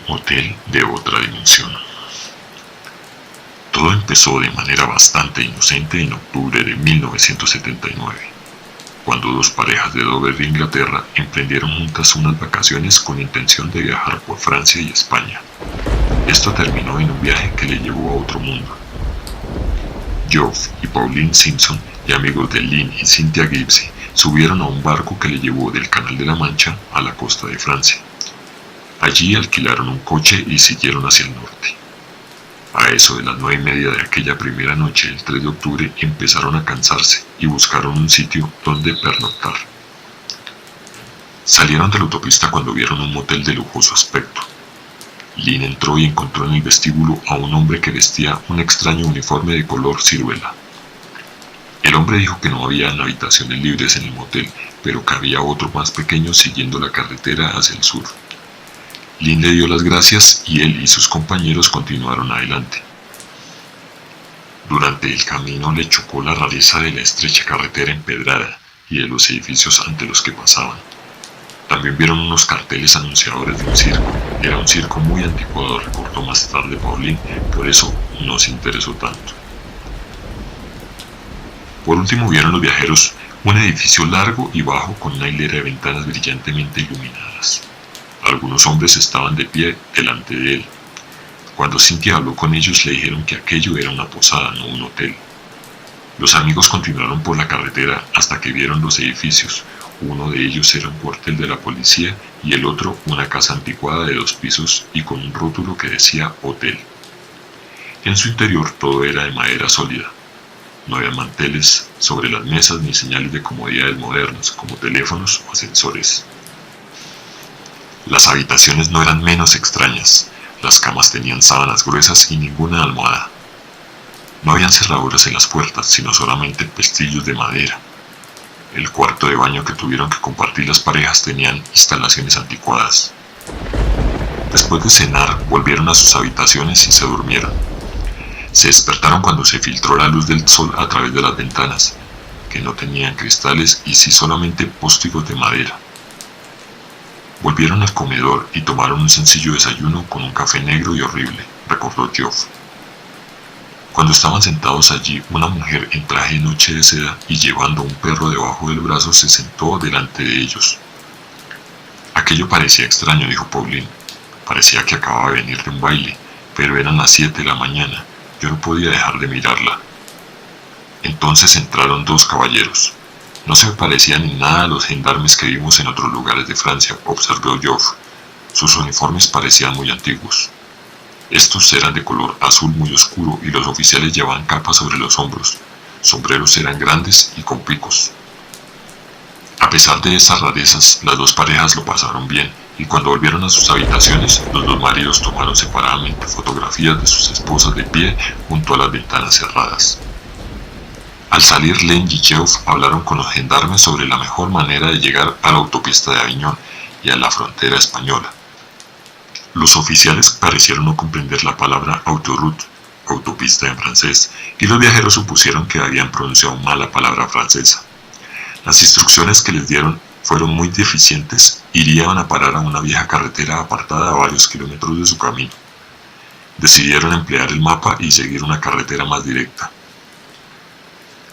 hotel de otra dimensión. Todo empezó de manera bastante inocente en octubre de 1979, cuando dos parejas de Dover de Inglaterra emprendieron juntas unas vacaciones con intención de viajar por Francia y España. Esto terminó en un viaje que le llevó a otro mundo. Geoff y Pauline Simpson, y amigos de Lynn y Cynthia Gibbs, subieron a un barco que le llevó del Canal de la Mancha a la costa de Francia. Allí alquilaron un coche y siguieron hacia el norte. A eso de las 9:30 de aquella primera noche del 3 de octubre empezaron a cansarse y buscaron un sitio donde pernoctar. Salieron de la autopista cuando vieron un motel de lujoso aspecto. Lynn entró y encontró en el vestíbulo a un hombre que vestía un extraño uniforme de color ciruela. El hombre dijo que no había habitaciones libres en el motel, pero que había otro más pequeño siguiendo la carretera hacia el sur. Lynn le dio las gracias y él y sus compañeros continuaron adelante. Durante el camino le chocó la rareza de la estrecha carretera empedrada y de los edificios ante los que pasaban. También vieron unos carteles anunciadores de un circo. Era un circo muy anticuado, recordó más tarde Pauline, por eso no se interesó tanto. Por último vieron los viajeros un edificio largo y bajo con una hilera de ventanas brillantemente iluminadas. Algunos hombres estaban de pie delante de él. Cuando Cynthia habló con ellos le dijeron que aquello era una posada, no un hotel. Los amigos continuaron por la carretera hasta que vieron los edificios. Uno de ellos era un cuartel de la policía y el otro una casa anticuada de 2 pisos y con un rótulo que decía hotel. En su interior todo era de madera sólida. No había manteles sobre las mesas ni señales de comodidades modernas como teléfonos o ascensores. Las habitaciones no eran menos extrañas. Las camas tenían sábanas gruesas y ninguna almohada. No habían cerraduras en las puertas, sino solamente pestillos de madera. El cuarto de baño que tuvieron que compartir las parejas tenían instalaciones anticuadas. Después de cenar, volvieron a sus habitaciones y se durmieron. Se despertaron cuando se filtró la luz del sol a través de las ventanas, que no tenían cristales y sí solamente póstigos de madera. Volvieron al comedor y tomaron un sencillo desayuno con un café negro y horrible, recordó Geoff. Cuando estaban sentados allí, una mujer en traje de noche de seda y llevando un perro debajo del brazo se sentó delante de ellos. Aquello parecía extraño, dijo Pauline. Parecía que acababa de venir de un baile, pero eran las 7 de la mañana. Yo no podía dejar de mirarla. Entonces entraron 2 caballeros. No se parecían en nada a los gendarmes que vimos en otros lugares de Francia, observó Geoff. Sus uniformes parecían muy antiguos. Estos eran de color azul muy oscuro y los oficiales llevaban capas sobre los hombros. Sombreros eran grandes y con picos. A pesar de esas rarezas, las 2 parejas lo pasaron bien y cuando volvieron a sus habitaciones, los 2 maridos tomaron separadamente fotografías de sus esposas de pie junto a las ventanas cerradas. Al salir, Lynn y Geoff hablaron con los gendarmes sobre la mejor manera de llegar a la autopista de Aviñón y a la frontera española. Los oficiales parecieron no comprender la palabra autoroute, autopista en francés, y los viajeros supusieron que habían pronunciado mal la palabra francesa. Las instrucciones que les dieron fueron muy deficientes y irían a parar a una vieja carretera apartada a varios kilómetros de su camino. Decidieron emplear el mapa y seguir una carretera más directa.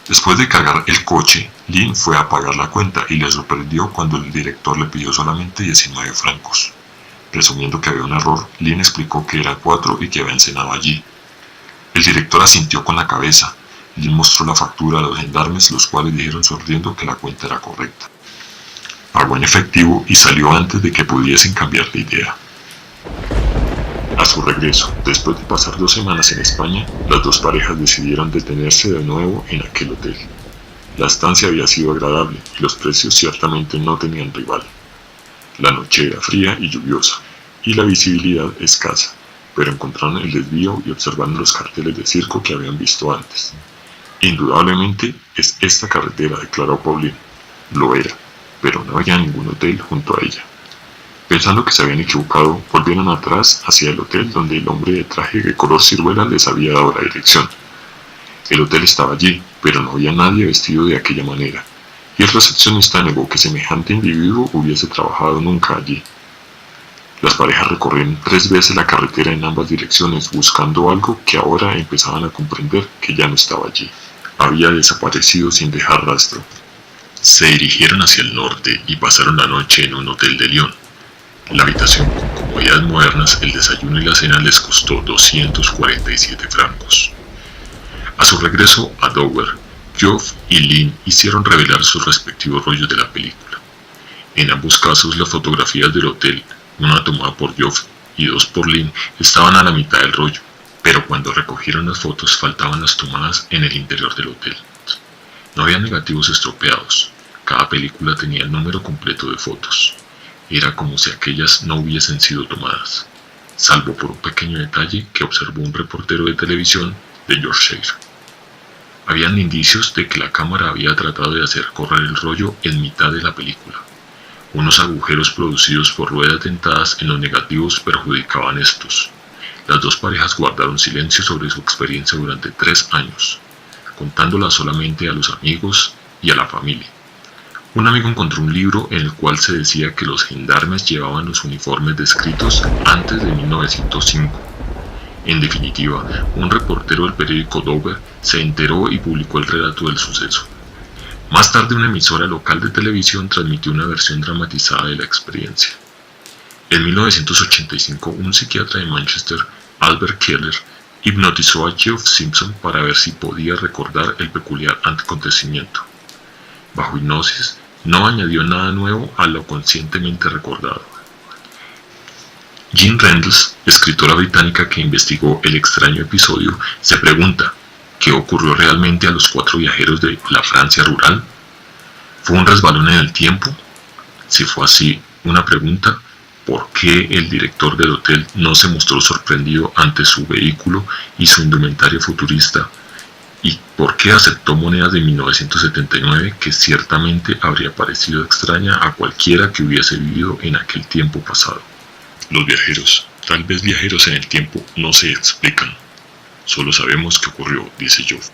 Después de cargar el coche, Lynn fue a pagar la cuenta y le sorprendió cuando el director le pidió solamente 19 francos. Presumiendo que había un error, Lynn explicó que eran 4 y que habían cenado allí. El director asintió con la cabeza. Lynn mostró la factura a los gendarmes, los cuales dijeron sonriendo que la cuenta era correcta. Pagó en efectivo y salió antes de que pudiesen cambiar de idea. A su regreso, después de pasar 2 semanas en España, las 2 parejas decidieron detenerse de nuevo en aquel hotel. La estancia había sido agradable y los precios ciertamente no tenían rival. La noche era fría y lluviosa, y la visibilidad escasa, pero encontraron el desvío y observaron los carteles de circo que habían visto antes. Indudablemente es esta carretera, declaró Pauline. Lo era, pero no había ningún hotel junto a ella. Pensando que se habían equivocado, volvieron atrás hacia el hotel donde el hombre de traje de color ciruela les había dado la dirección. El hotel estaba allí, pero no había nadie vestido de aquella manera, y el recepcionista negó que semejante individuo hubiese trabajado nunca allí. Las parejas recorrieron 3 veces la carretera en ambas direcciones buscando algo que ahora empezaban a comprender que ya no estaba allí. Había desaparecido sin dejar rastro. Se dirigieron hacia el norte y pasaron la noche en un hotel de Lyon. La habitación con comodidades modernas, el desayuno y la cena les costó 247 francos. A su regreso a Dover, Geoff y Lynn hicieron revelar sus respectivos rollos de la película. En ambos casos, las fotografías del hotel, una tomada por Geoff y 2 por Lynn, estaban a la mitad del rollo, pero cuando recogieron las fotos faltaban las tomadas en el interior del hotel. No había negativos estropeados, cada película tenía el número completo de fotos. Era como si aquellas no hubiesen sido tomadas, salvo por un pequeño detalle que observó un reportero de televisión de Yorkshire. Habían indicios de que la cámara había tratado de hacer correr el rollo en mitad de la película. Unos agujeros producidos por ruedas dentadas en los negativos perjudicaban estos. Las 2 parejas guardaron silencio sobre su experiencia durante 3 años, contándola solamente a los amigos y a la familia. Un amigo encontró un libro en el cual se decía que los gendarmes llevaban los uniformes descritos antes de 1905. En definitiva, un reportero del periódico Dover se enteró y publicó el relato del suceso. Más tarde, una emisora local de televisión transmitió una versión dramatizada de la experiencia. En 1985, un psiquiatra de Manchester, Albert Keller, hipnotizó a Geoff Simpson para ver si podía recordar el peculiar acontecimiento. Bajo hipnosis, no añadió nada nuevo a lo conscientemente recordado. Jean Reynolds, escritora británica que investigó el extraño episodio, se pregunta ¿qué ocurrió realmente a los 4 viajeros de la Francia rural? ¿Fue un resbalón en el tiempo? Si fue así, una pregunta, ¿por qué el director del hotel no se mostró sorprendido ante su vehículo y su indumentaria futurista? ¿Y por qué aceptó monedas de 1979 que ciertamente habría parecido extraña a cualquiera que hubiese vivido en aquel tiempo pasado? Los viajeros, tal vez viajeros en el tiempo, no se explican. Solo sabemos que ocurrió, dice Geoff.